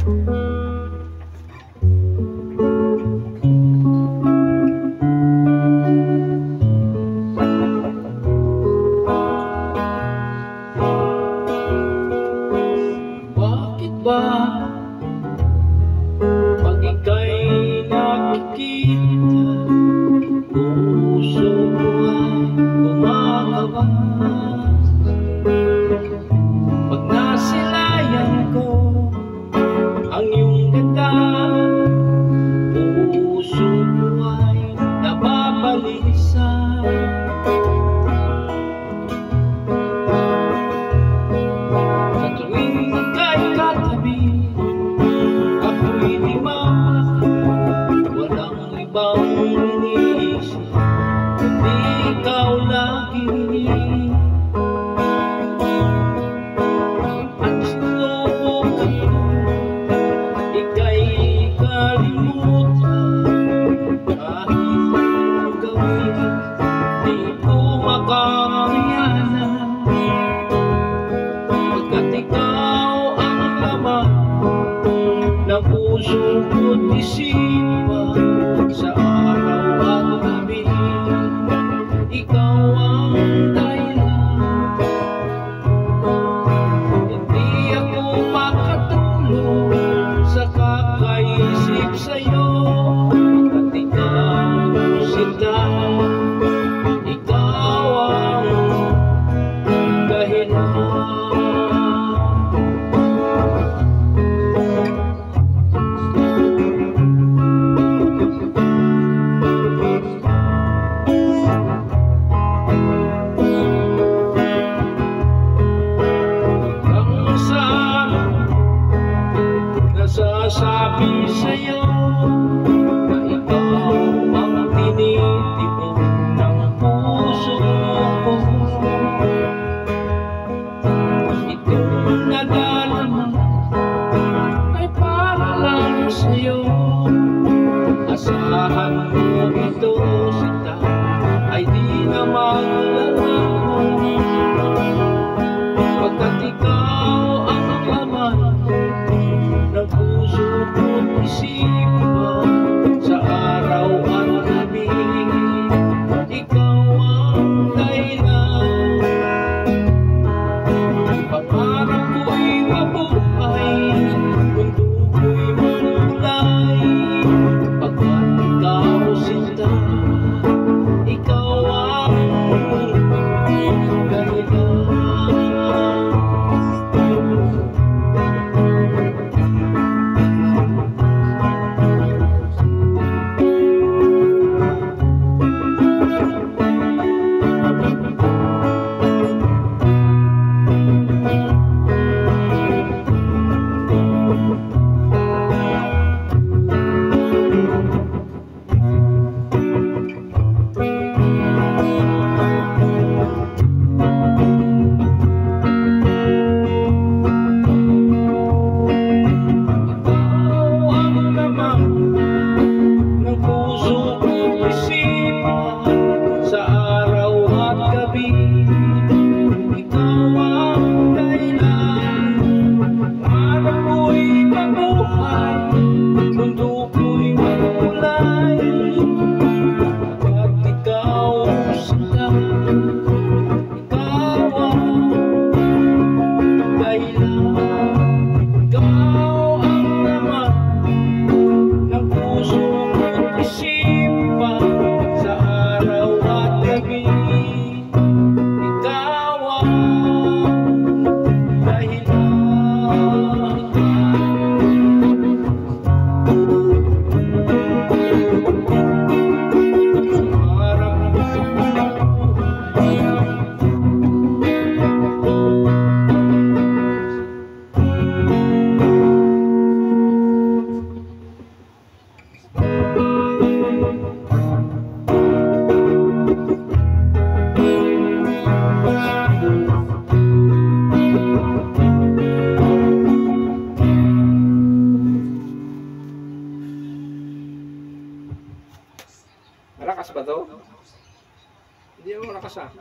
Bakit ba pag ika'y nakikita, puso ko ay kumakabas? Pag nasilayan ko ang iyong ganda, puso ko ay nababalisa. Sa tuwing ika'y katabi, ako'y di mapakit, walang ibang iniisip kundi ikaw lagi. At sinubukan ko ika'y kalimutan, kahit anong gawin di ko makayanan, pagkat ikaw ang laman ng puso ko't isipan sa araw at gabi. Ikaw ang dahilan, hindi ako makatulog sa kakaisip sa'yo. At ikaw sinta, ikaw ang dahilan. Nasasabi sa'yo na ikaw ang tinitipon ng puso ko. Itong nadarama ay para lang sa'yo. Asahan mo ito, sinta, ay di na maglalaman, pagkat ikaw ang laman ng puso ko't isipan sa araw at gabi. Ikaw ang dahilan, pangarap ko'y mabuhay, mundo ko'y makulay, pagkat ikaw sinta, ikaw ang dahilan. Malakas ba to? Hindi ako malakas ah.